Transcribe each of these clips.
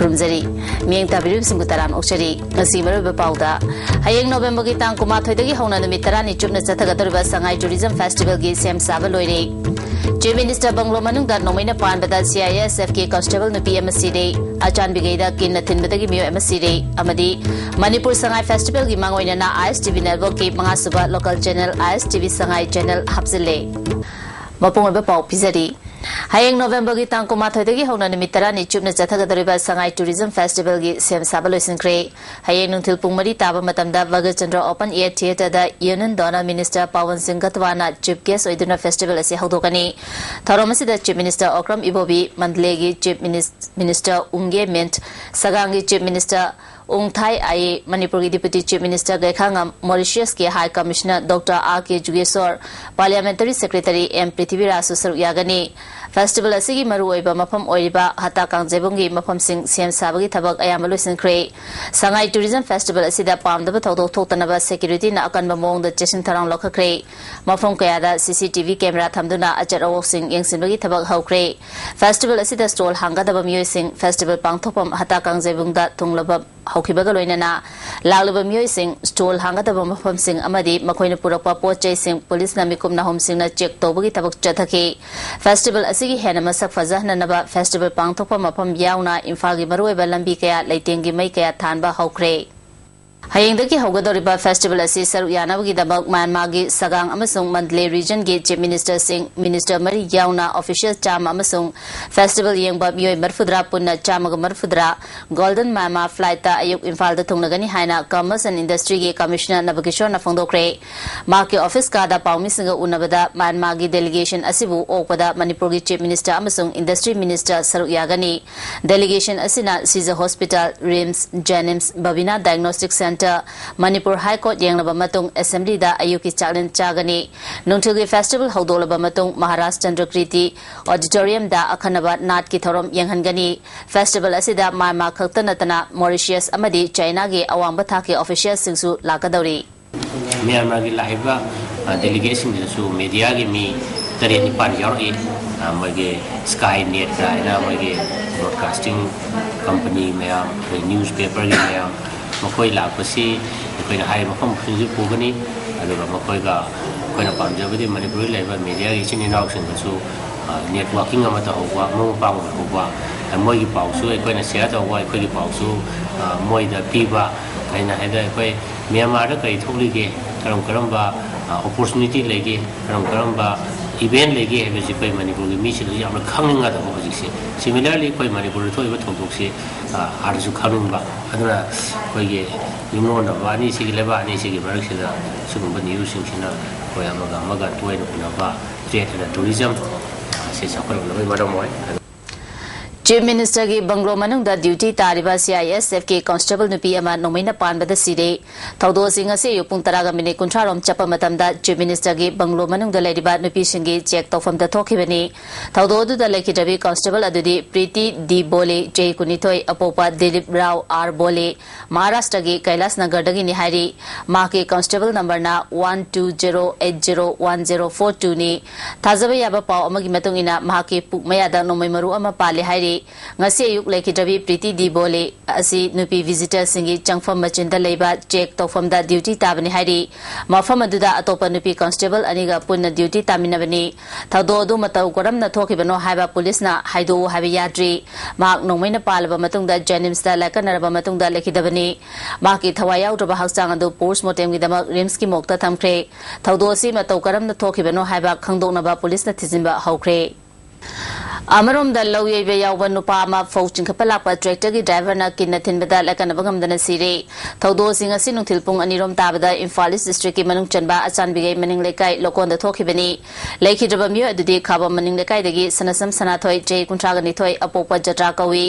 ꯈꯨꯔꯨꯝꯖꯔꯤ ꯃꯤꯌꯦꯡ ꯇꯥꯕꯤꯔꯤꯕꯁꯤꯡꯕꯨ ꯇꯔꯥꯝꯅ ꯑꯣꯛꯆꯔꯤ ꯉꯁꯤ ꯃꯔꯨꯑꯣꯏꯕ ꯄꯥꯎꯗ ꯍꯌꯦꯡ ꯅꯣꯕꯦꯝꯕꯔꯒꯤ ꯇꯥꯡ 19ꯗꯒꯤ ꯍꯧꯅ ꯅꯨꯃꯤꯠ 10ꯅꯤ ꯆꯨꯞꯅ ꯆꯠꯊꯒꯗꯧꯔꯤꯕ ꯁꯉꯥꯏ ꯇꯨꯔꯤꯖꯝ ꯐꯦꯁꯇꯤꯚꯦꯜꯒꯤ ꯁꯦꯝ ꯁꯥꯕ ꯂꯣꯏꯔꯦ ꯆꯤꯐ ꯃꯤꯅꯤꯁꯇꯔ ꯕꯪꯒ꯭ꯂꯣ ꯃꯅꯨꯡꯗ ꯅꯣꯡꯃꯩꯅ ꯄꯥꯟꯕꯗ CISFꯀꯤ ꯀꯟꯁꯇꯦꯕꯜ ꯅꯨꯄꯤ ꯑꯃ ꯁꯤꯔꯦ ꯑꯆꯥꯟꯕꯤꯒꯩꯗ ꯀꯤꯟꯅ ꯊꯤꯟꯕꯗꯒꯤ ꯃꯤꯑꯣꯏ ꯑꯃ ꯁꯤꯔꯦ ꯑꯃꯗꯤ Manipur Sangai ꯐꯦꯁꯇꯤꯚꯦꯜꯒꯤ ꯃꯥꯡꯑꯣꯏꯅꯅ ISTV ꯅꯦꯠꯋꯥꯔꯛꯀꯤ 5ꯁꯨꯕ local channel ISTV ꯁꯉꯥꯏ ꯆꯦꯅꯦꯜ ꯍꯥꯞꯆꯤꯜꯂꯦ ꯃꯄꯨꯡ ꯑꯣꯏꯕ ꯄꯥꯎ ꯄꯤꯖꯔꯤ ꯍꯌꯦꯡ ꯅꯣꯕꯦꯝꯕꯔꯒꯤ ꯇꯥꯡ 19ꯗꯒꯤ ꯍꯧꯅ ꯅꯨꯃꯤꯠ 10ꯅꯤ ꯆꯨꯞꯅ ꯆꯠꯊꯒꯗꯧꯔꯤꯕ ꯁꯉꯥꯏ ꯇꯨꯔꯤꯖꯝ ꯐꯦꯁꯇꯤꯚꯦꯜꯒꯤ ꯁꯦꯝ ꯁꯥꯕ ꯂꯣꯏꯁꯤꯟꯈ꯭ꯔꯦ ꯍꯌꯦꯡ ꯅꯨꯡꯊꯤꯜ ꯄꯨꯡ 4 ꯇꯥꯕ ꯃꯇꯝꯗ ꯚꯒꯠꯆꯟꯗ꯭ꯔ ꯑꯣꯄꯟ ꯑꯦꯌꯔ ꯊꯤꯌꯦꯇꯔꯗ ꯌꯨꯅꯤꯌꯟ ꯗꯣꯅꯔ ꯃꯤꯅꯤꯁꯇꯔ ꯄꯥꯋꯟ ꯁꯤꯡ ꯒꯇꯋꯥꯅ ꯆꯤꯐ ꯒꯦꯁ ꯑꯣꯏꯗꯨꯅ ꯐꯦꯁꯇꯤꯚꯦꯜ ꯑꯁꯤ ꯍꯧꯗꯣꯛꯀꯅꯤ ꯊꯧꯔꯝ ꯑꯁꯤꯗ ꯆꯤꯐ ꯃꯤꯅꯤꯁꯇꯔ ꯑꯣꯀ꯭ꯔꯝ ꯏꯕꯣꯕꯤ ꯃꯟꯗꯂꯦꯒꯤ ꯆꯤꯐ ꯃꯤꯅꯤꯁꯇꯔ ꯎꯡꯒꯦ ꯃꯤꯟꯠ ꯁꯒꯥꯡꯒꯤ ꯆꯤꯐ ꯃꯤꯅꯤꯁꯇꯔ ꯎꯡꯊꯥꯏ ꯑꯥꯏ ꯃणिपुर की deputy chief minister Gaikhangam Mauritius के high commissioner doctor R.K. Jugeshwar parliamentary secretary M. Prithviraj सरुक यागनी फेस्टिवल असिगी मरुओइबा मफम ओइबा हता कांगजेबुंगी मफमसिंग सेम साबगी थबक अयाम लोइसिनख्रे संगाई टूरिज्म फेस्टिवल असिदा पामदब थौदोक थोक्तनबा सेक्यूरिटी ना अकनबा मोंग द चेसिन थरांग लखख्रे मफम कयादा CCTV कैमरा थमदुना अचर अवोक्सिंग यंगसिनबगी थबक हौख्रे फेस्टिवल असिदा स्टॉल हांगदबा मियोइसिंग फेस्टिवल पांगथोपम हता कांगजेबुंगदा थुंगलबा हौखिबगा लोइनना लागलबा मियोइसिंग स्टॉल हांगदबा मफमसिंग अमदी मखोइना पुरकपा पोचैसिंग पुलिसना मिकुमना होमसिंगना चेक तौबगी थबक चथखि फेस्टिवल असिगी हेना मसक फजहननबा फेस्टिवल पांगथोपा मफम याउना इम्फालगी मरुओइबा लंबी कया लैतेंगी मई कया थानबा हौख्रे हयेंदगी हौगदौरिबा फेस्टिवल असी सरुक यानबगीदमक म्यांमारगी सगांग अमसुंग मंडले रीजन गे चीफ मिनिस्टर सिंह मिनिस्टर मरी याउना ऑफिशियल चाम अमसुंग फेस्टिवल येंगबा मियोय मरफुद्रा पुन्ना चामग मरफुद्रा गोल्डन म्यांमार फ्लाइट ता अयुक इम्फाल दा थुंगनगनी हाइना कॉमर्स एंड इंडस्ट्री गे कमिश्नर नबकिशोर ना फोंदोक्रे माके ऑफिस कादा पाउमिसिंग उनबदा म्यांमारगी डेलीगेशन असिबु ओकदा मणिपुर गी चीफ मिनिस्टर अमसुंग इंडस्ट्री मिनिस्टर सरुक यागनी डेलीगेशन असिना Shija hospital RIMS JNIMS Babina diagnostic centre Manipur high court येंगलबा मतुंग असेंबली दा अयुकी चागलन चागनी नुंगथुगी फेस्टिवल हौदोलबा मतुंग महाराष्ट्र चंद्रकृति ऑडिटोरियम दा अखनबा नाट की थौरम येंगहनगनी फेस्टिवल असिदा म्यांमार खक्ता नतना मॉरिशस अमदी चाइना गे अवांबा थाके ऑफिशियल सिंगसु लाकदौरी म्यांमार की लाइबा डेलीगेशन जसु मीडिया की मी तरे निपान यावरी मगे स्काई नेट का मगे ब्रॉडकास्टिंग कंपनी मैम न्यूज़पेपर की मैम मकोई लापसी कोई हाई मफम फुंजु पुगनी अदुगा मकोई का कोई ना पांजाबी मणिपुरी लाइबा मीडिया की चिनी नाउसिंगसु नेटवर्किंग अमता होवा मो पांग होवा मोई की पाउसु कोई ना शेयर तौवा कोई की पाउसु मोई दा पीबा कहीं है कोई म्यांमार कई थोलीगे करम अपॉर्चुनिटी लेगे करम इवेंट लेगे है कोई मणिपुर की मीसी खांगा हजिसे सिमिलरली कोई मणिपुर थोब थोंदोक्से आदसु खानुंबा अदुना कोई युमोनबा अनी सिगी लेबा अनी सिगी मरक्सिदा सुगुंबा न्यूज़सिंगसिना कोई अमगा तोयन उनबा ट्रेड एंड टूरिज्म से सफलबा मरम होय चीफ मिनिस्टर की बंगलो मनुंग दा ड्यूटी तारिबा CISF के कांस्टेबल नुपी अमा नोमैना पानबदा सिरे थौदो सिंग असे युपुंग तरागा मिनिट 30 रोम चप्पा मतमदा चीफ मिनिस्टर की बंगलो मनुंग दा लेरिबा नुपी सिंगी चेक तौफम दा थोखिबनी थौदो दु दा लेखिदबी कांस्टेबल अदुदी प्रीति डी बोले जे कुनिथोय अपोपा दिलीप राव आर बोले महाराष्ट्र की कैलाश नगर दगी निहारी मा के कांस्टेबल नंबर ना 1208010442 नि थाजबा याबा पाव अमगी मतुंगिना मा के पुक मयादा नोमै मरु अमा पाले हाइरी ngasi ayuk lekidrabi priti di bole asi nupi visitor singi changfam machinda leiba check tofam da duty tabani hairi mafam aduda atopa nupi constable aniga punna duty taminabani thado du matau koram na thokibano haiba police na haido haiba yadri mak nongmaina palaba matungda jenims da lakanaraba matungda lekidabani maki thawayau draba haksang adu post mortem gi damak rims ki mokta thamkhre thado si matau koram na thokibano haiba khangdoknaba police na thijinba haukhre अमरोम दल्लौ येबे यावबा नुपा अमा फौ चिंखपलापा tractor की driver ना किन्ना थिनबदा लकनबा गमदना सिरे थौदो सिंग असि नुथिल पुंग अनिरोम ताबदा Imphal east district की मनुंग चनबा अचानबिगे मनिंग लेकाई लोकोंदा थोखिबनी लेखिद्रबा मियो अदुदि खाबा मनिंग लेकाई दगी सनसम सनाथोय जे कुंट्रागनिथोय अपोपा जत्रा कवी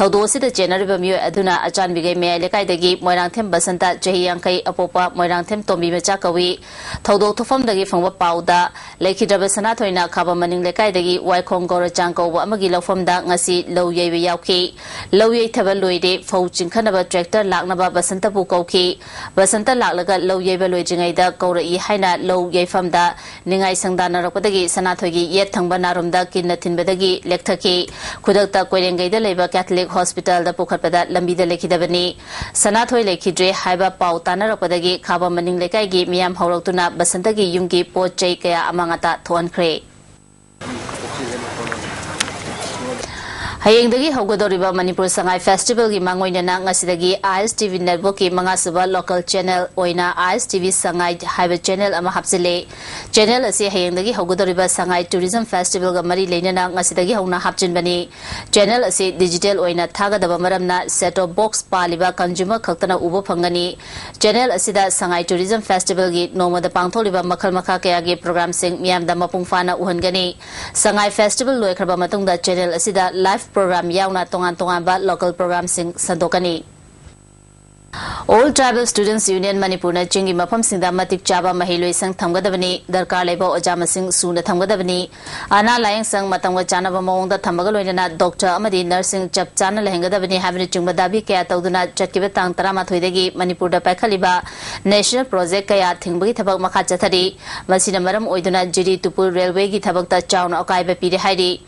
थौदो सिदा जेनरिबा मियो अदुना अचानबिगे मेय लेकाई दगी मोयरांथेम बसंता जेहि यांखै अपोपा मोयरांथेम तोंबी मचा कवी थौदो थोफम दगी फंगबा पाउदा लेखिद्रबा सनाथोयना खाबा मनिंग लेकाई दगी वाइखोंग गौरचांग kau amagi laufamda ngasi lau yaiba yauki lau yai thaba loide fau chingkhanaba tractor laknaba Basantapu kauki Basanta laklaga lau yaiba loijingaida kaurei haina lau yaifamda ningai sangdanarapodagi Sanathoigi yet thangba narumda kinna thinbadagi lekthaki khudakta koirengaida leiba Catholic Hospital da pukhatpada lambida lekhidabani Sanathoi lekhidre haiba pau tanarapodagi khaba maning lekaigi miyam hawraktuna Basantagi yumgi pochai kaya amangata thoankhre Hayengdagi haugadoriba Manipur Sangai Festival gi mangoinana ngasidagi ISTV Network ki mangasuba local channel oina ISTV Sangai haiba channel ama hapsile channel asi hayengdagi haugadoriba Sangai Tourism Festival ga mari leinana ngasidagi hauna hapchinbani channel asi digital oina thagadaba maramna set of box paliba consumer khaktana ubo phangani channel asida Sangai Tourism Festival gi nomada pangtholiba makhal makha kaya gi program sing miyamda mapungfana uhanggani Sangai Festival loikraba matungda channel asida live program yauna tongan ba local program sing sandokani All Tribal Students Union Manipur na chingi mafam singda matik chaba mahiloi sang thamgadabani darkar leba ojama sing suna thamgadabani ana layang sang matangwa chanaba mawongda thamaga loinana doctor amadi nursing chap chana lehengadabani habni chungba dabi kaya tawduna chatkibe tang 13 dagi Manipur da paikhaliba national project kaya thingbagi thabak makha chathari masina maram oiduna jiri tupul railway gi thabakta chawna akaiba pire hairi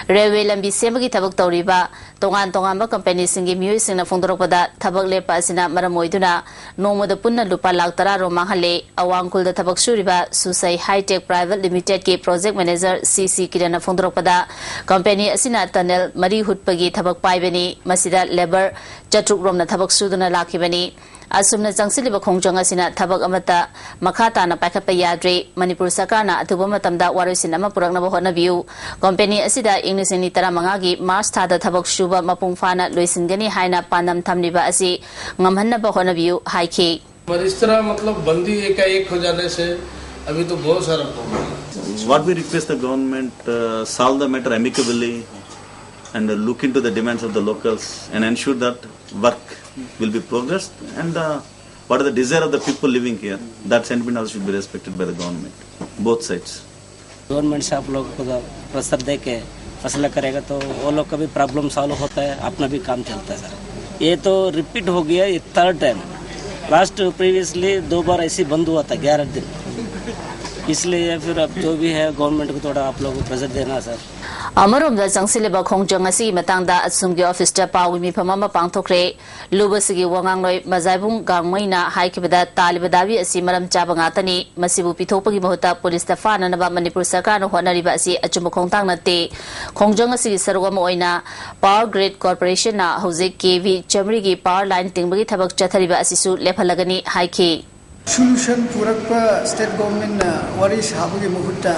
railway lambi semagi thabak tawriba tongan ba company singi miyoi singna phongdorokpada thabak lepa asina maram oiduna nomada punna lupa lakh 10 ro manghale awangkul da thabak suriba Susai High Tech Private Limited ke project manager CC kirana phongdorokpada company asina tunnel mari hutpagi thabak paibani masida labor chatruk romna thabak suduna lakhibani asumna changsiliba khongjang asina thabak amata makhata na paikhatpa yadre Manipur Sakarna athuba matamda waroisin ama purakna honabiu company asida English ni 15 gi March thada thabak shuba mapungfana loisingani haina panam thamliba asi ngamhanna ba honabiu haiki पर इस तरह मतलब बंदी एकाएक हो जाने से अभी तो बहुत सारा problem What we request the government solve the matter amicably and look into the demands of the locals and ensure that work will be progressed and what are the desire of the people living here, that sentiment also should be respected by the government, both sides. Government से आप लोग को प्रस्ताव दे के फैसला करेगा तो वो लोग का भी प्रॉब्लम सॉल्व होता है, अपना भी काम चलता है सर। ये तो रिपीट हो गया, ये थर्ड टाइम। लास्ट प्रीवियसली 2 बार ऐसे बंद हुआ था 11 दिन, इसलिए फिर अब जो भी है गवर्नमेंट को थोड़ा आप लोग को प्रेशर देना sir. Amarum da changsileba khongjang asi matangda asumgi office ta pawi mi phama pangthokre lubasigi wangangloi mazaibung gangmaina haikibada talibadawi asi maram chaba ngatani masibu pithopagi mahuta police ta fana naba Manipur Sarkar no honariba asi achum khongtang nate khongjang asi sarugam oina Power Grid Corporation na hozik KV Chamri gi power line tingbagi thabak chathariba asi su lephalagani haiki solution purakpa state government waris habugi muhutta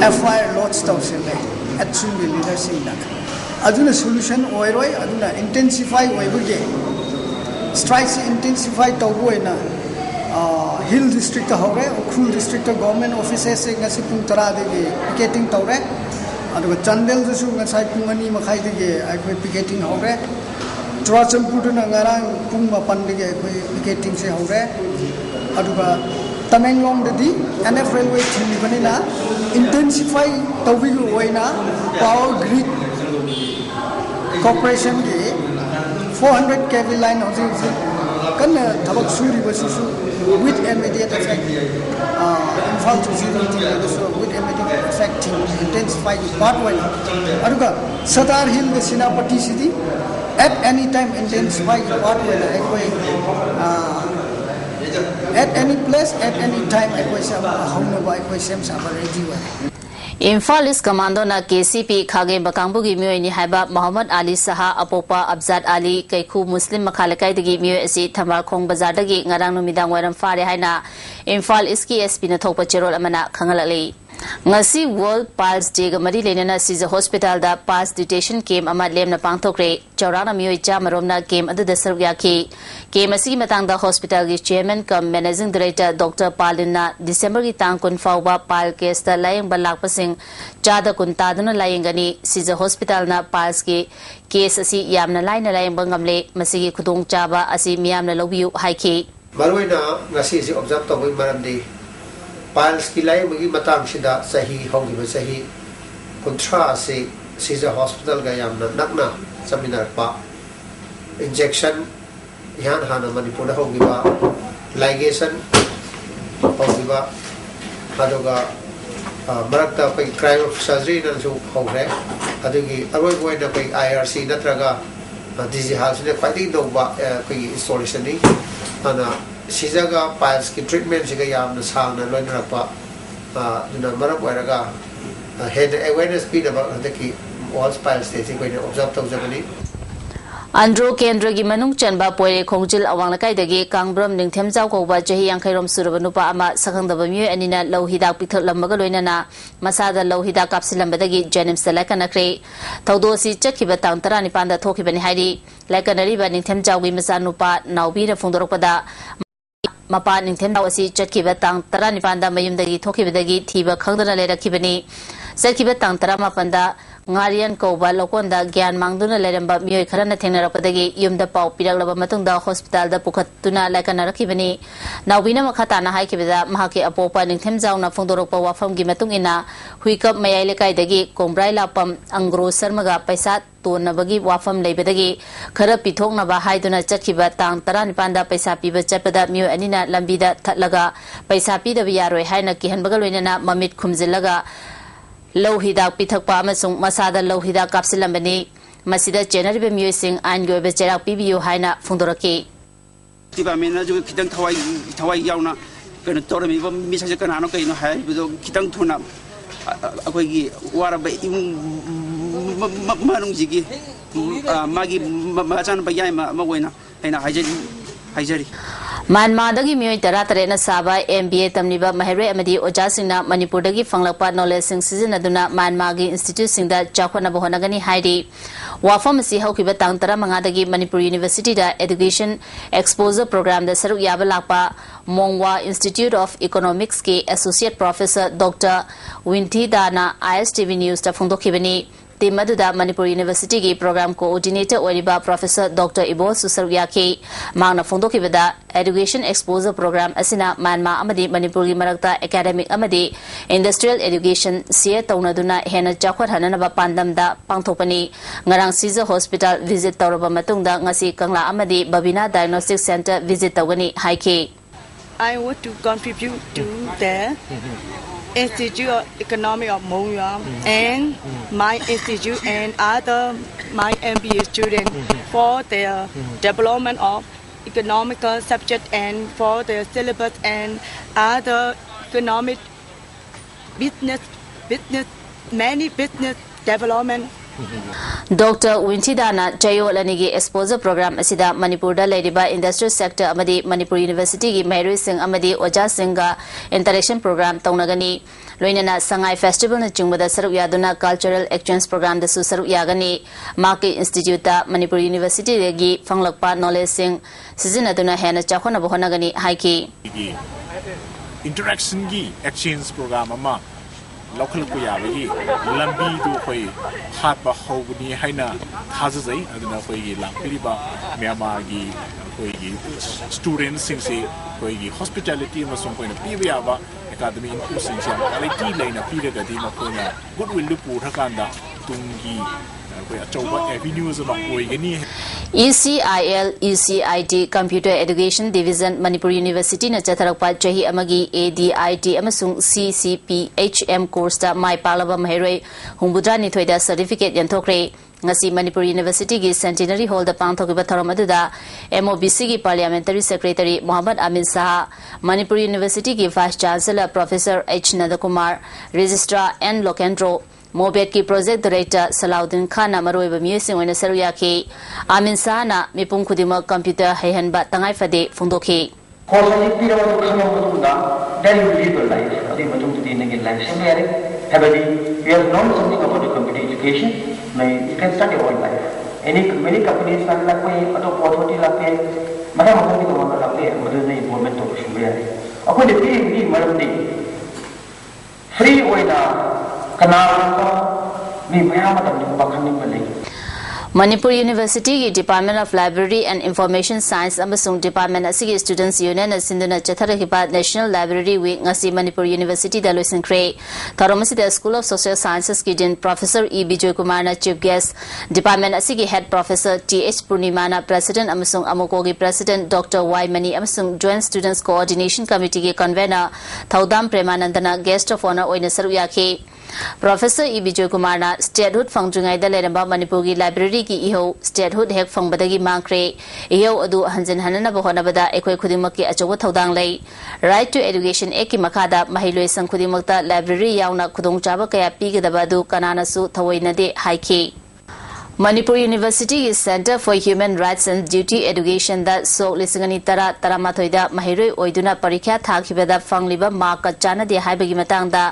FIR lots tawsile at sumi leadership na aduna solution oiroi aduna intensify oibuge strikes intensify tawboina hill district ta hore ukhul district government offices se ngasi pung 10 dege picketing tawre aduga chandel su ngasai pung ani makhai dege akoi picketing hore Churachandpur na ngarang pung 8 dege akoi picketing se hore aduga Tamenglong dadi NF railway chini na intensify tawbigu oina Power Grid Corporation ge 400 kV line housing kan thabak suri basisu with immediate effect infall to zero with immediate effect intensify part one aduga Sadar Hill the Sinapati city at any time intensify part one at any place, at any time, Infal is commando na KCP Khage Bakangbugi Myoini Haiba Muhammad Ali Saha Apopa Abzad Ali Kaiku Muslim Makhalakai Digi Myo Esi Thamar Khong Bazar Dagi Ngarang Numidang Waram Fare Haina Infal is KSP na Thopa Cherol Amana Kangalali Ngasi World Pals Day ga mari lenana Siza Hospital da Pals Detention Camp ama lemna pangthokre Chaurana Miyoi cha maromna camp adu dasar yaki camp asi matang da hospital gi chairman cum managing director Dr. Palina December gi tang kun fawba pal case da layang balak pasing chada kun taduna layangani Siza Hospital na Pals gi case asi yamna layna layang bangamle masigi khudong chaba asi miyamna lobiu haiki Maroina ngasi si observe to maramdi Pals ki lai magi matang sida sahi hogi sahi kontra se सीजा hospital का यामना नकना समिनार पा injection यहाँ हाना Manipur होगिबा ligation होगिबा अदुगा मरक्ता कोई cryo surgery नसु होग्रे अदुगी अरोय बोयना कोई IRC नत्रगा DG house ने fighting दोबा कोई installation नी अना सीजागा piles की treatment सिगा यामना सांगना लोइनरपा दुना मरक ओइरगा हेड अवेयरनेस पीदबा हदकी वॉल्स पाइल्स ते कोई observe तौजबनी Andro Kendra gi manung chanba poire khongjil awang lakai dagi kangbram ningthem jaw ko ba jahi yankhairom suraba nupa ama sakhang da bamye anina low hidak pithak lamaga loinana masada low hidak kapsilam badagi janim selaka nakre thodo si chakhiba tang tara ni panda thokibani hairi laikanari ba ningthem jaw gi masa nupa nawbi ra phongdorok pada mapa ningthem jaw si chakhiba tang tara ni panda mayum dagi thokibadagi thiba khangdana lerakibani sakhiba tang tara ma panda Ngarian Koba Lokonda Gyan Mangduna Leramba Mio Karana Tenarapadagi Yumda Pau Piralaba Matunda Hospital da Pukatuna Lakanarakibani Nawina Makatana Haikibida Mahaki Apopa Ningtem Zauna Fondoropa Wafam Gimatungina Huikap Mayalekai Dagi Kombrai Lapam Angro Sarmaga Paisat Tonabagi Wafam Lebedagi Kara Pitong Naba Haiduna Chakiba Tang Tarani Panda Paisapi Chapada Mio Anina Lambida Tatlaga Paisapi the Viaro Haina Kihan Bagalina Mamit Kumzilaga Low hidak pithakpa amasung masada low hidak kapsilambani masida general musing and go becherak PBU haina fundoraki tiba mena jo kitang thawai yauna kana torami ba misase kana no kaino hai bido kitang thuna akoi gi wara ba manung jigi magi machan ba yai ma goina haina haijari Myanmar Mio Taratarena Saba, MBA Tamniba Mahere Amadi Ojasina, Manipurdagi Fanglapa knowledge sing season Aduna, Myanmar Institute sing that Jakwana Bohonagani Heidi. Wafamasi Hokiba Tantara Mangadagi Manipur University da Education Exposure Program the Saru Yabalapa, Mongwa Institute of Economics K Associate Professor Dr. Winti Dana, ISTV News da Fundokibani. Timaduda Manipur University ki program coordinator Oriba Professor Dr. Ibo Susaryaki Magna Fondokibada Education Exposure Program Asina Myanmar Amadi Manipur Marakta Academic Amadi Industrial Education Sia Taunaduna Hena Jakwat Hananaba Pandamda Pangthopani Ngarang Caesar Hospital visit Tauraba Matungda Ngasi Kangla Amadi Babina Diagnostic Center visit Tawani Haiki. I want to contribute to the Institute of Economics of Mongyam and my institute and other my MBA students for their development of economical subject and for their syllabus and other economic many business development. Dr. Wintidana Jayo Lanigi Exposure Program Asida Manipurda Ladiba Industrial Sector Amadi Manipur University gi Mary Singh Amadi Oja Singha Interaction Program Taunagani Loinana Sangai Festival na Chungmada Saruk Yaduna Cultural Exchange Program da Saruk Yagani Maki Institute Manipur University gi Fanglakpa Knowledge Singh Season Aduna Hena Chakona Bohonagani Haiki Interaction gi Exchange Program ama local Kuyabagi, Lambi to Hoi, Harpa Hobuni Haina, Hazazai, Aduna Hoi, Lampiriba, Miamagi, Hoi, students, Singsi, Hoi, hospitality, and some point of Piviaba, Academy in Kusinsia, Aliti Lane, Peter Gadima Kona, Goodwill Purhakanda, Tungi. ECIL, ECIT Computer Education Division Manipur University na Chatharakpa Chahi Amagi ADIT Amasung CCPHM course ta Mai Palaba Maheroi Humbudra Nithoida certificate yanthokre ngasi Manipur University gi Centenary Hall da pangthokiba thorom aduda MOBC gi Parliamentary Secretary Mohammad Amin Saha Manipur University gi Vice Chancellor Professor H Nandakumar Registrar N Lokendro Mobet ki Project Director Salahuddin Khan Maroiba Musing when Saruyaki Amin Sana Mipung Kudima Computer Hayhan Bat Tangai Fade Fundoki. We have known something about the computer education. You can start your own life. Many companies are like way, authority like Madam involvement of the free Manipur University ki Department of Library and Information Science amasung Department asigi Students Union asinduna chatharakiba National Library Week ngasi Manipur University da loisinkhre tharomasida School of Social Sciences ki Dean Professor E. Bijoy Kumar na Chief Guest Department asigi Head Professor T.H. Purnima na President amasung Amuko ki President Dr. Y. Mani amasung Joint Students Coordination Committee ki Convener Thaudam Premanandana Guest of Honor oina saruyakhi Professor E. Bijoy Kumar na statehood fangdungai da leramba Manipur ki library ki iho statehood hek fangbadagi mangkre iho adu hanjin hanana ba honabada ekoi khudimak ki achoba thodang lei Right to Education Act ki makhada mahiloi sang khudimakta library yauna khudongchaba kaya pigedaba adu kanana su thawoinade haiki Manipur University Center for Human Rights and Duty Education that so lisingani taramathoida mahiroi oiduna parikha thakibada fangliba mark chana de haibagi matangda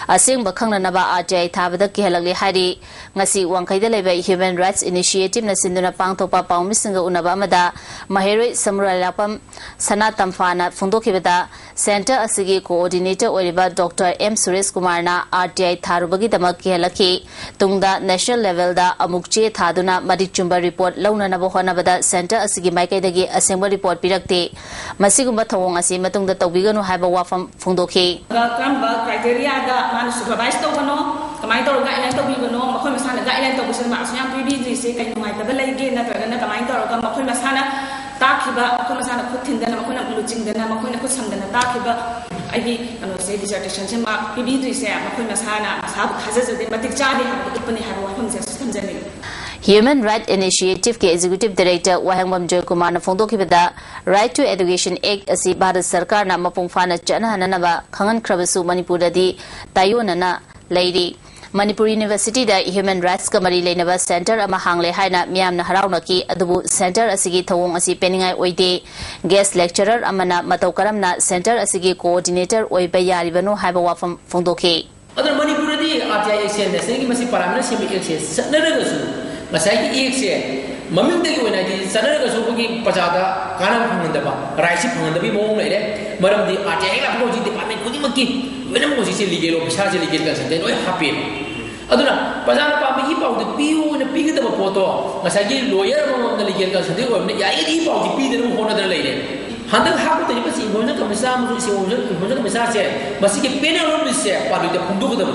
asing bakhangna naba RTI thabada kihalagli hari ngasi wangkaida leba Human Rights Initiative na sinduna pangthopa pawmisinga unaba amada mahiroi samuralapam sana tamfana fundokibada center asigi coordinator oriba Dr. M. Suresh Kumar na RTI tharubagi damak kihalaki tungda national level da amukche Thaduna Madichumba report Launa Nabohonabada Center Asigi Maikadagi Assembly report Pirakte Masigumba Tawong Asi Matung the Tobigano have a wafam Fundoke. Criteria that man supervised Tobano, Kamaito guideline to Bigano, Makomasana guideline to Busama, PBG, say, and my double again, that Kamaito, Makomasana, Takiba, Komasana put in the Makuna looting the Namakuna Kusam than a Takiba. I say dissertation, PBG, say, Makomasana, has a dematic charity, have the company have weapons systems. Human Rights Initiative ke Executive Director Wahangwam Joy Kumar na phongdokibada Right to Education Act asi Bharat Sarkar na mapungfana chana hananaba khangan khrabasu Manipur di tayonana leiri Manipur University da Human Rights Kamari Leinaba Center ama hangle haina miyamna harawnaki adubu center asigi thawong asi peningai oide guest lecturer amana mataukaramna center asigi coordinator oiba yaribano haiba wafam phongdoke adar Manipur di RTI action da sengi masi paramna semi action sanaragasu Masai ki ek se maming de ko na di sanar ka so ki pachada kana phangda ba raisi phangda bi mong lai de maram di RTI la ko ji department ko di makki wenam ko si legal officer je legal ka sante noi happy aduna pajana pa bi pau de piu na pi ga ba photo masai ki lawyer mo na legal ka sante ko ne ya i pau di pi de mo hona da lai de handak hapu de pasi mo na ka misa mo si mo na ka misa se masi ki penal notice se pa bi de phundu ko da ba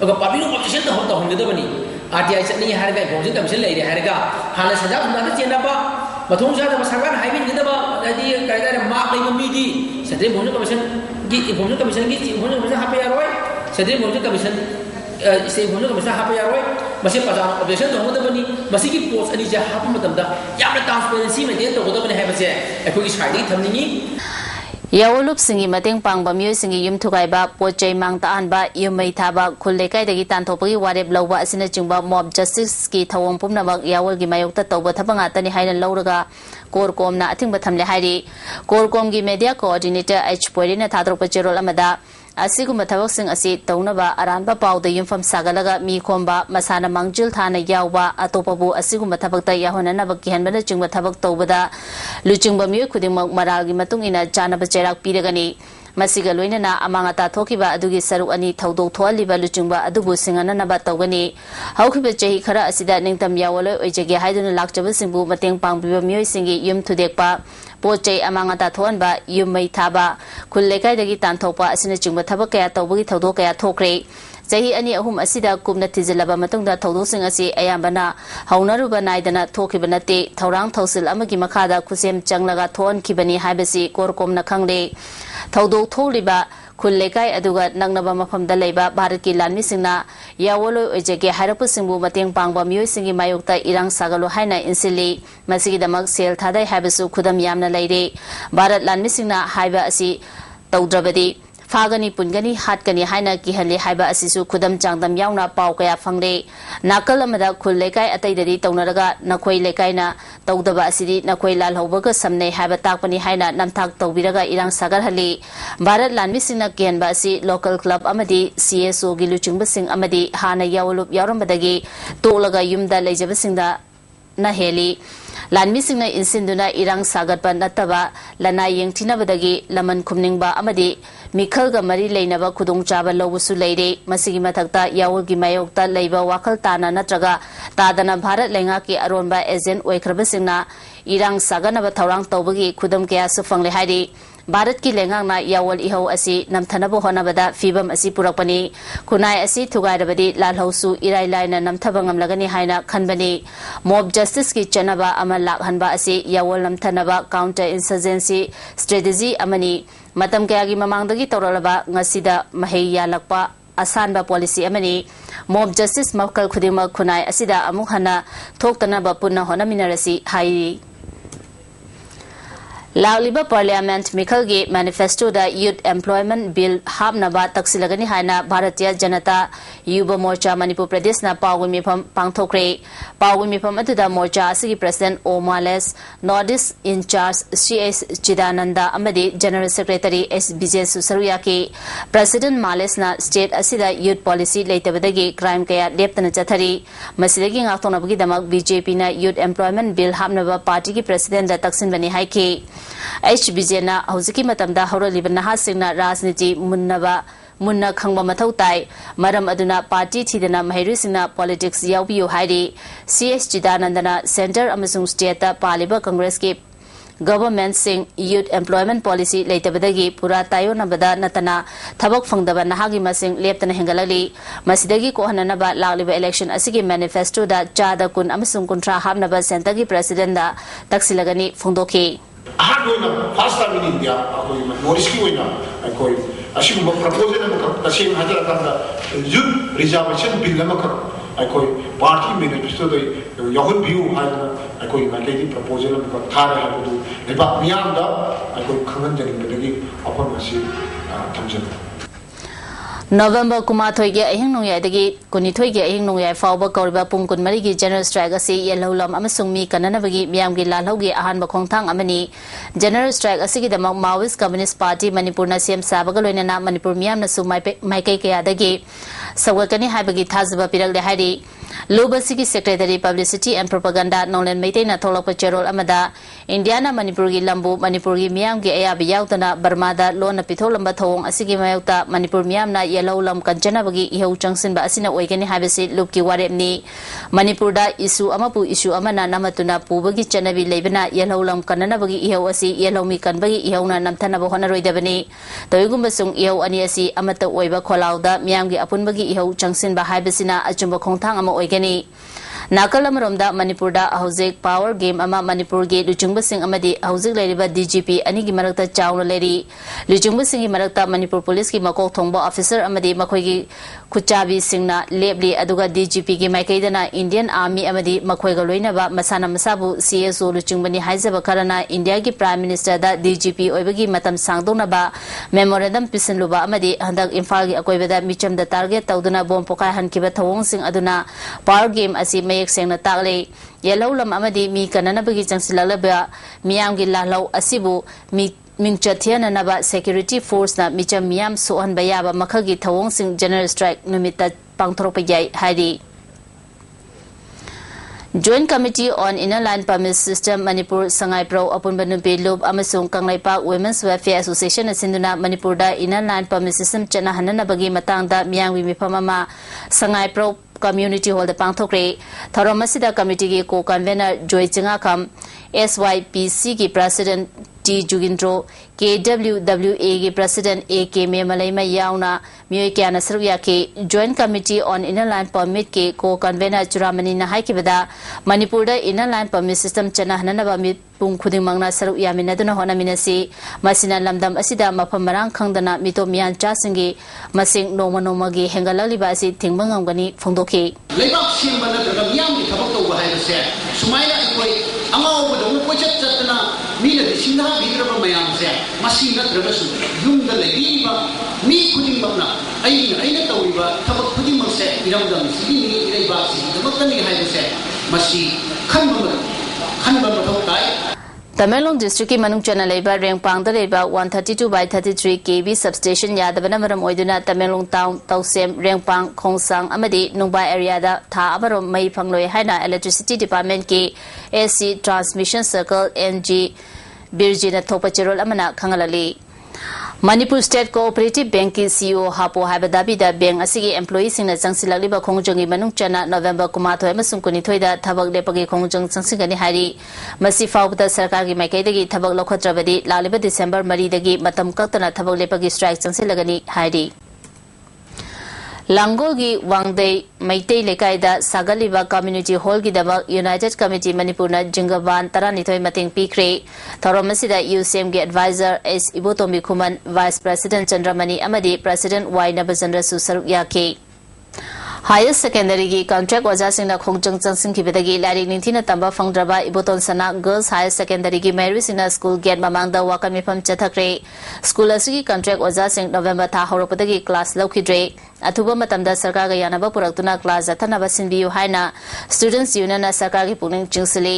aga pa bi no official da hota hongde da bani RTI chani harga gongsi kamsil leire harga hala saja unda chena ba mathong sa da sarkar haibin gida ba adi kaida ma kai mi di sadre bhonu commission gi bhonu commission gi bhonu commission hape yaroi sadre bhonu commission se bhonu commission hape yaroi masi paja objection to hoda bani masi ki post ani ja hapu matam da yamna transparency maintain to hoda bani haiba se ekoi side thamningi Yawulup singi mateng pangba myo singi yum thugaiba pochai mangta anba yumai thaba khullekai dagi tanthopagi warep lawba asina chingba mob justice ki thawong pumnamak yawul gi mayokta tawba thabanga tani haina lawraga korkom na athingba thamle hairi korkom gi media coordinator H Poiri na thadrokpa cherol amada asiguma thabak sing asi taunaba aranba pawda yumfam sagalaga mi khomba masana mangjil thana yawba atopabu asiguma thabakta yahonana bakki hanbana chingba thabak tawbada luchingba mi khudimak maralgi matung ina chanaba cherak piragani masiga loinana amangata thokiba adugi saru ani thaudok thoaliba luchingba adubu singana naba tawgani haukiba chehi khara asida ningtam yawalo oijege haiduna lakchaba singbu mateng pangbiba mioi singi yum thudekpa Pochai amangata thonba yumai thaba khullekai dagi tanthopa asina chingba thabak kaya tawbagi thaudok kaya thokre Jahi ani ahum asida kumna tizilaba matungda thaudosing asi ayambana haunaruba naidana thokibana te thaurang thausil amagi makhada khusem changlaga thon kibani haibasi korkomna khangle thaudok tholiba khullekai aduga nangnaba mafamda leiba Bharat ki lanmi singna yawolo ojege harapu singbu mateng pangba mioi singi mayokta irang sagalo haina insili masigi damak sel thadai haibasu khudam yamna leire Bharat lanmi singna haiba asi tawdrabadi Fagani Pungani Hatkani Haina Kihali Haiba Asisu Kudam Changdam Yauna Pau Kaya Fangre Nakal Amada Kulekai Ataydi Tonaraga Nakoi Lekaina Tawdaba Asidi Nakoi Lal Hobaga Samne Haiba Takpani Haina Namtak Tawbiraga Irang Sagar Hali Bharat Lanmisina Kianba Asi Local Club Amadi CSO Giluchungba Sing Amadi Hana Yawulup Yarumbadagi Tolaga Yumda Lejaba Singda Naheli ꯂꯥꯟꯃꯤꯁꯤꯡꯅ ꯏꯟꯁꯤꯟꯗꯨꯅ ꯏꯔꯥꯡ ꯁꯥꯒꯠꯄ ꯅꯠꯇꯕ ꯂꯅꯥꯏ ꯌꯦꯡꯊꯤꯅꯕꯗꯒꯤ ꯂꯃꯟ ꯈꯨꯝꯅꯤꯡꯕ ꯑꯃꯗꯤ ꯃꯤꯈꯜꯒ ꯃꯔꯤ ꯂꯩꯅꯕ ꯈꯨꯗꯣꯡꯆꯥꯕ ꯂꯧꯕꯁꯨ ꯂꯩꯔꯦ ꯃꯁꯤꯒꯤ ꯃꯊꯛꯇ ꯌꯥꯋꯜꯒꯤ ꯃꯥꯌꯣꯛꯇ ꯂꯩꯕ ꯋꯥꯈꯜ ꯇꯥꯅ ꯅꯠꯇ꯭ꯔꯒ ꯇꯥꯗꯅ ꯚꯥꯔꯠ ꯂꯩꯉꯥꯛꯀꯤ ꯑꯔꯣꯟꯕ ꯑꯦꯖꯦꯟ ꯑꯣꯏꯈ꯭ꯔꯕꯁꯤꯡꯅ ꯏꯔꯥꯡ ꯁꯥꯒꯠꯅꯕ ꯊꯧꯔꯥꯡ ꯇꯧꯕꯒꯤ ꯈꯨꯗꯝ ꯀꯌꯥꯁꯨ ꯐꯪꯂꯦ ꯍꯥꯏꯔꯤ भारत की लेंगांगना यावल इहौ असि नमथनब होनबदा फिबम असि पुरकपनी खुनाय असि थुगाइरबदी लालहौसु इराय लायना नमथब ngamlagani हाइना खनबनी मॉब जस्टिस की चनबा अमा लाखहनबा असि यावल नमथनबा काउंटर इंसर्जेंसी स्ट्रेटेजी अमनी मतम कयागी ममांगदगी तौरलबा ngasiदा mahei yalakpa asanba policy amani mob justice makal khudima khunai asida amuk hana thoktanaba punna honaminarasi hai लालिबा पार्लियामेंट मिखलगी मैनिफेस्टो दा यूथ एम्प्लॉयमेंट बिल हाबनबा तक्सिलगनी हाइना भारतीय जनता युवा मोर्चा मणिपुर प्रदेश ना पावगु मिफम पांगथोक्रे पावगु मिफम अदुदा मोर्चा असगी प्रेसिडेंट ओ मालेस north east incharge CS Chidananda अमदी जनरल सेक्रेटरी एस विजय सुसरुया के प्रेसिडेंट मालेस ना स्टेट असिदा यूथ पॉलिसी लेतबदगी क्राइम कया लेप्तना चथरी मसिदगी ngaktonabagi damak बीजेपी ना यूथ एम्प्लॉयमेंट बिल हाबनबा पार्टी की प्रेसिडेंट दा तक्सिन बनी हाइ के HBJना हौजिकी मतमदा हौरलिबा नहासिंगना राजनीति मुन्ना खंगबा मथौ ताई मरम अदुना पार्टी थीदना महिरुसिंगना पॉलिटिक्स यावबियो हाइरी CS चिदानंदना सेंटर अमसुंग स्टेट पालिबा कांग्रेस के गवर्नमेंट सिंग यूथ एम्प्लॉयमेंट पॉलिसी लेतबदगी पुरा तायोनबदा नतना थबक फंगदबा नहागी मसिंग लेप्तना हेंगलली मसिदगी कोहननबा लालिबा इलेक्शन असिगी मैनिफेस्टो दा चादा कुन अमसुंग कुंट्रा हाबनबा सेंटर की प्रेसिडेंट दा तक्सिलगनी फोंदोखी first time in India north की प्रपोजल तसें youth reservation bill party manifesto याहनबियू माइकई प्रपोजल थारे खंगनजनी अफम थमजन नवंबर कुमाथोई के अहिंग नोंयादगी कुनिथोई के अहिंग नोंयाय फावबा कौरिबा पुंग कुनमरी की जनरल स्ट्राइक असी येलौलम अमसुंग मी कननबगी मियाम की लालहौगी अहानबा खोंगथांग अमनी जनरल स्ट्राइक असिगी दमक माओइस्ट कम्युनिस्ट पार्टी मणिपुर ना सेम साबगा लोइनना मणिपुर मियाम ना सु माइकई कयादगी सवगकनी हाइबगी थाजबा पिरगले हाइरी लोबसी की सेक्रेटरी पब्लिसिटी एंड प्रोपेगेंडा नोलेन मैतेना थोलप चेरोल अमदा इंडियाना मणिपुर की लंबू मणिपुर की मियाम की अयाबी यावतना बर्मादा लोन पिथोलंबा थोंग असिगी मायोक्ता मणिपुर मियामना येलौलम कंचनबगी इहौ चंगसिनबा असिना ओइगनी हाबेसि लुपकी वारेपनी मणिपुरदा इशू अमपु इशू अमना नमतुना पुबगी चनबी लेबना येलौलम कननबगी इहौ असि येलौमी कनबगी इहौना नमथनबा होनरोइदबनी तोइगुमबसुंग इहौ अनि असि अमत ओइबा खोलाउदा मियामगी अपुनबगी इहौ चंगसिनबा हाबेसिना अचुंबा खोंथांग अमा ओइगनी नाकल अमरोमदा मणिपुरदा हौजिक पावर गेम अमा मणिपुर के लुचुंगबसिंग अमदी हौजिक लेरिबा DGP अनिगी मरकता चाउना लेरी लुचुंगबसिंगी मरकता मणिपुर पुलिस की मकोक थोंबा ऑफिसर अमदी मखोइगी खुचाबी सिंगना लेबली अदुगा DGP की माइकैदना इंडियन आर्मी अमदी मखोइगा लोइनबा मसाना मसाबु CSO लुचुंगबनी हाइजबा खरना इंडिया की प्राइम मिनिस्टर दा DGP ओइबगी मतम सांगदोनबा मेमोरेंडम पिसनलुबा अमदी हंदक इम्फाल की अकोइबदा मिचमदा टारगेट तौदुना बोम पोकाय हनकिबा थवोंसिंग अदुना पावर गेम असि मयेक सेंगना तागले येलौलम अमदी मी कननबगी चंगसिललबा मियामगी लालौ असिबु मी मिंगचथियननबा सिक्योरिटी फोर्स ना मिचम मियाम सोहनबा याबा मखगी थवोंसिंग जनरल स्ट्राइक नुमिता पांगथोरपा याय हाइरी Joint Committee on Inner Line Permit System Manipur Sangai Pro Apunba Nupi Lub Amasung Kanglaipak Women's Welfare Association Asinduna Manipurda Inner Line Permit System Chana Hananabagi Matangda Miyangwi Mipamama Sangai Pro Community Hall the Pangthokre Tharamasida Committee ki Co-Convener Joy Chingakam SYPC ki President T Jugindro KWWA की president AK मेमलैमा याउना मियोय क्याना सरुया के joint committee on inner line permit के को convener चुरामनी ना हाइकिबदा मणिपुर दा inner line permit system चना हननबा मि पुंग खुदिंग मंगना सरुया मिनदुना होनामिनसी मसिना लमदम असिदा मफम मरांग खंगदना मितो मियान चासिंगी मसिंग नोमा नोमागी हेंगललिबा असि थिंगबंगमगनी फोंदोखि लेबाक सिंबा नत्रगा मियामगी थबक तौबा हाइबसे सुमाइना अखोय अंगावबदो कोइचत चतना मीना सिंधा बिद्रबा मयामसे मसी नत्रगसु युमदा लेबीबा मी खुदिंबना अइना तौइबा थबक खुदिंमसे इरमदम सिगिनी इरैबा सिदमकनी हाइबसे मसी खनबा मथौ ताई Tamenglong district ki manung chana leiba Rengpang da leiba 132/33 kV substation yadabana maram oiduna Tamenglong town Tausem Rengpang Khongsang amadi Nungba area da tha amarom mai phangloi haina electricity department ki AC transmission circle NG Birjina thopa cherol amana khangalali Manipur State Cooperative Bank ki CEO Hapo Habadabi da bank asigi employees sing na changsilakli ba khongjong manung chana November kumathoi amasung kunithoi da thabak lepagi khongjong changsigani hari masi fawbda sarkar gi maikei dagi thabak lokhotrabadi laliba December 3 dagi matam kaktana thabak lepagi strike changsilagani hari Langogi Wangdei Maitei Lekaida Sagaliba Community Hall Gidabak United Committee Manipurna Jingaban Taranitoi Mating Pikre Thoromasida UCM gi advisor S Ibotomi Kuman Vice President Chandramani Amadi President Y Nabazandra Susaruk Yake Higher Secondary gi contract waja singna khongjang changsing ki bedagi larik ninthina tamba phangdraba Iboton Sana Girls Higher Secondary gi Mary Sina School gate mamangda wakan mifam chathakre school asigi contract waja sing November tha horopadagi class laukhidre athuba matamda sarkar ga yanaba puraktuna class athanaba sinbiyu haina students union na sarkar gi puning chingsili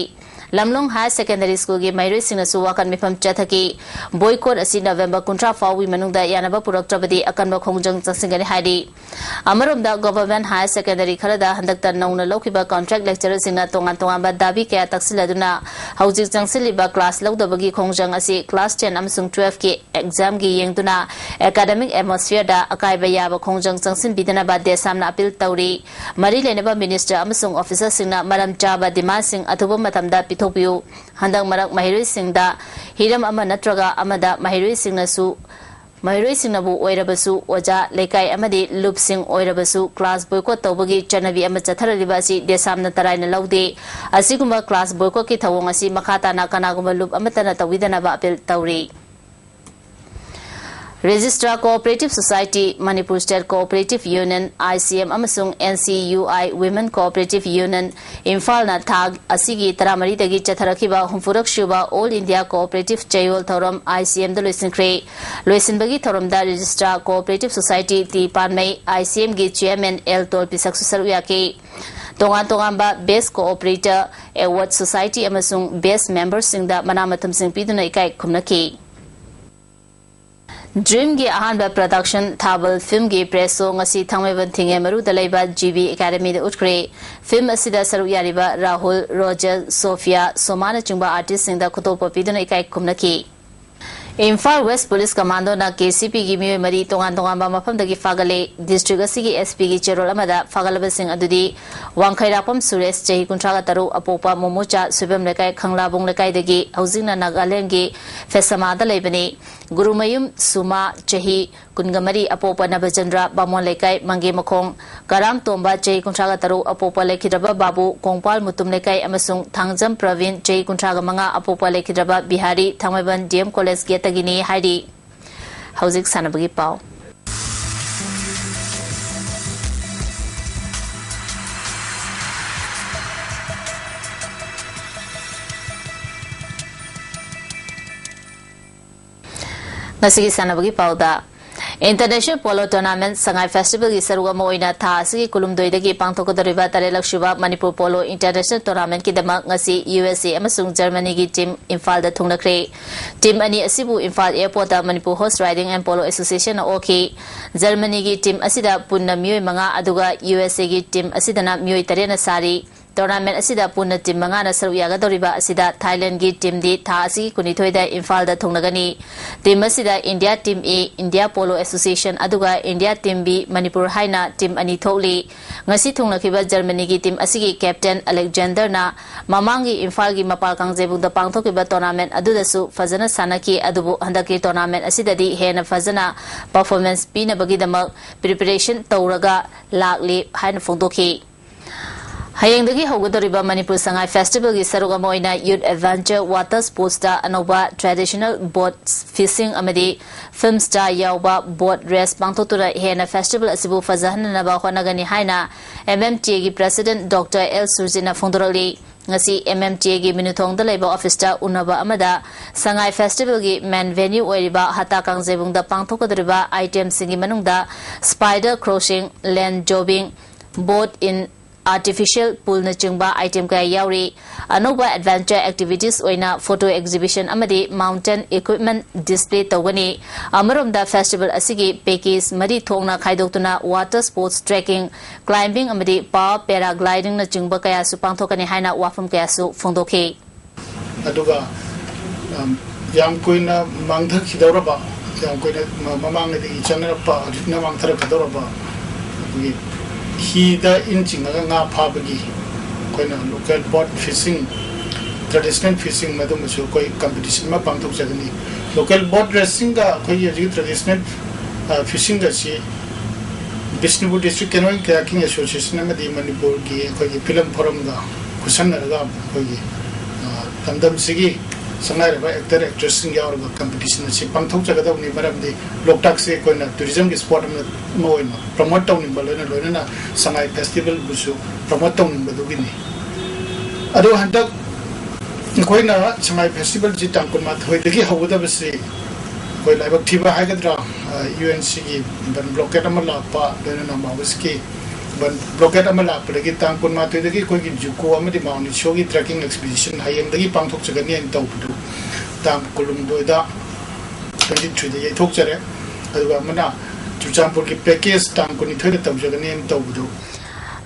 Lamlong High Secondary School gi Mary Sina su wakan mifam chathaki boycott asi November kuntra fawi manungda yanaba puraktrabadi akanba khongjang changsingani haidi amaromda government High Secondary kharada handakta nauna lokhiba contract lecturer singna tongan ba dabi kaya taksiladuna haujik changsiliba class lawdabagi khongjang asi class 10 amsung 12 ki exam gi yengduna academic atmosphere da akaiba yaba khongjang changsin bidana ba desamna appeal tawri mari lenaba minister amsung officer singna maram chaba dima sing athuba matamda pithopiu handak marak mahiroi singda hiram ama natraga amada mahiroi singna su Mahiroi singnabu oirabasu oja lekai amadi loop sing oirabasu class boycott tawbagi chanabi ama chatharaliba si desamna taraina laude asiguma class boycott ki thawong asi makhata na kanaguma loop amatana tawidana ba appeal tawri Registrar Cooperative Society Manipur State Cooperative Union ICM amasung NCUI Women Cooperative Union Imphal na thag asigi taramari dagi chatharakiba humfurak shuba All India Cooperative Chayol Thoram ICM da loisinbagi thoram da Registrar Cooperative Society ti panmai ICM gi Chairman L Tol Pisak Susaru yake tongan ba Best Cooperator Award Society amasung Best Members sing da manamatam sing piduna ikai khumnaki Dream gi ahanba production thabal film gi presso ngasi thangmeban thinge maru dalaiba GB Academy de utkre film asida saru yariba Rahul Roger Sophia Somana chungba artist sing da khotopa piduna ikai khumnaki Imphal West Police Commando na KCP gi miwe mari tongan ba mafam dagi fagale district asigi SP gi cherol amada fagalaba sing adudi wangkhairapam Suresh Chahi kuntraga taru apopa momocha subam lekai khanglabong lekai dagi haujingna Nagaland gi Fesama da leibani Gurumayum Suma Chahi kungamari apopa Nabajandra Bamon lekai Mange Makhong Karam Tomba Chahi kuntraga taru apopa lekhidaba Babu Kongpal Mutum lekai amasung Thangjam Pravin Chahi kuntraga manga apopa lekhidaba Bihari Thangmaiban DM College ge tagini haidi haujik sanabagi pau ngasigi sanabagi pau da International Polo Tournament Sangai Festival gi saruga moina tha asigi kulumdoi dagi pangthokodariba tarelaksuba Manipur Polo International Tournament ki dama ngasi USA amasung Germany gi team Imphal da thungnakre team ani asibu Imphal Airport da Manipur Horse Riding and Polo Association na okay Germany gi team asida punna myoi manga aduga USA gi team asidana myoi tarena sari Tournament asida punna team manga na saru yaga doriba asida Thailand gi team di tha asigi kunithoi da Imphal da thungnagani team asida India team A India Polo Association aduga India team B Manipur haina team ani thokli ngasi thungnakiba Germany gi team asigi captain Alexander na mamangi Imphal gi mapal kangjebu da pangthokiba tournament adudasu fazana sanaki adubu handaki tournament asida di hena fazana performance pina bagi damak preparation tawraga lakli haina phongdoki Hayengdagi hogodoriba Manipur Sangai Festival gi saruga moina Youth Adventure Water Sports da anoba traditional boat fishing amadi film star yauba boat race pangthotura hena festival asibu fazahna ba honagani haina MMTA gi President Dr. L Surjina Fondorali ngasi MMTA gi minuthong da laiba office ta unaba amada Sangai Festival gi main venue oiriba hata kangjebung da pangthokodoriba item singi manungda spider crossing land jobbing boat in artificial pool na chingba item kaya yauri anoba adventure activities oina photo exhibition amadi mountain equipment display tawani amaromda festival asigi package mari thongna khaidoktuna water sports trekking climbing amadi pa paragliding na chingba kaya su pangthokani haina wafam kaya su phongdokhi aduga yang koina mangthar khidawraba yang koina mamang de channel pa na mangthar khadawraba he the inching nga phabagi koina local boat fishing traditional fishing madum so koi competition ma pangthok jagani local boat racing ga koi ye traditional fishing ga si Bishnupur district canoeing kayaking association amadi Manipur gi koi film forum ga kusan ga koi tandam sigi sangai ba actor actress sing yaur ga competition si pangthok jagada ni maram de loktak se koina tourism ki sport mo promote tawni balona loina sangai festival busu promote tawni badugi ni ado handak koina sangai festival ji tangkul ma thoi degi hawda basi koi laibak thiba haigadra UNC ki ban blockade amala pa loina na mawaski ban blockade amala pregi tangkul ma thoi degi koi ki juko amadi mauni shogi trekking expedition hayeng degi pangthok jagani en tawdu tam kulum doida 23 de thok jare aduga mana Chuchampur ki package tangkul ni thoi da tawjagani en tawdu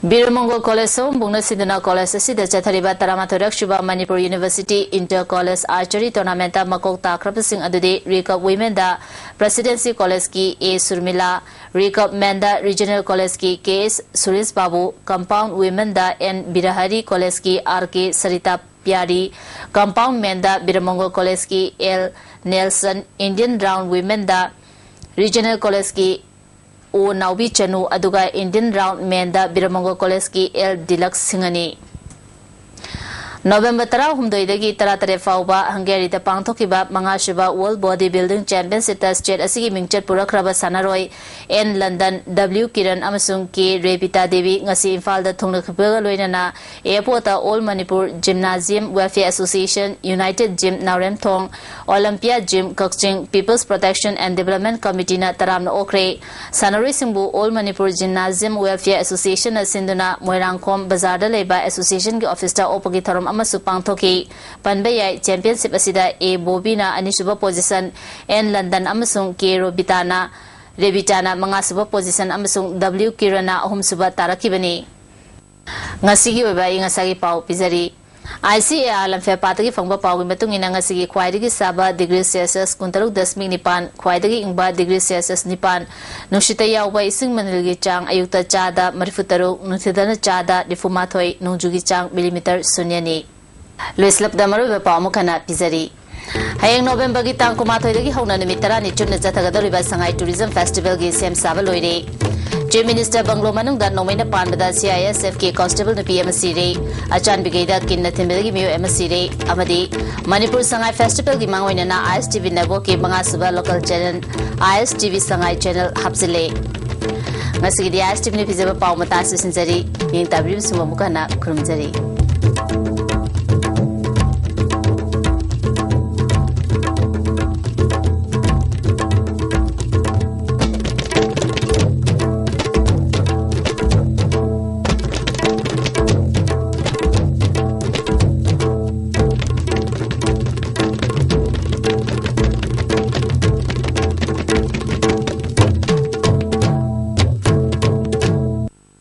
Biramongo College Bungna Sidana College Sida Chathariba Taramatorak Shuba Manipur University Inter College Archery Tournament Makok Takrap Singh Adude Recap Women da Presidency College ki A Surmila Recap Men da Regional College ki KS Suresh Babu Compound Women da N Birahari College ki RK Sarita Pyari Compound Men da Biramongo College ki L Nelson Indian Round Women da Regional College ki O Naubi Chanu aduga Indian Round Men da Biramongo College ki L Deluxe Singani November 13 taratare fauba Hungary da pangthokiba mangashiba World Bodybuilding Championship state asigi mingchat purakraba sanaroi N London W Kiran amasung K Rebita Devi ngasi Imphal da thungnakhbaga loinana airport All Manipur Gymnasium Welfare Association United Gym Naurem Thong Olympia Gym Kakching People's Protection and Development Committee na taramna okre sanaroi singbu All Manipur Gymnasium Welfare Association na sinduna Moirangkhom Bazar da leba association ki office ta opagi tharom amasu pangthoki panbayai championship asida A Bobina anisuba position N London amasung K Rebitana mangasuba position amasung W Kirana ahumsuba tarakibani ngasigi webai ngasagi pau pizari ICAR lamfe patagi fangba pau matung ina ngasigi khwaidagi saba degree Celsius 36.9 khwaidagi ingba degree Celsius 9 nushita yawba ising manilgi chang ayukta chada marifutaru nuthidana chada difumathoi nungjugi chang millimeter sunyani Luislap damaru be pau mukana pizari Hayang November gi tang kumathoi dagi hauna nimit tarani chunna jathagadoriba Sangai Tourism Festival gi sem saba loire Chief Minister Banglo Manung da Nomaina Pandada CISF ki Constable na PMC re Achan Bigayda Kinna Thimbagi Mio MSC re Amadi Manipur Sangai Festival gi Mangoina na ISTV Network ki Banga Suba Local Channel ISTV Sangai Channel Hapsile Ngasigi di ISTV ni pizaba pau mata susinjari Ning tabrim sumamukana kurumjari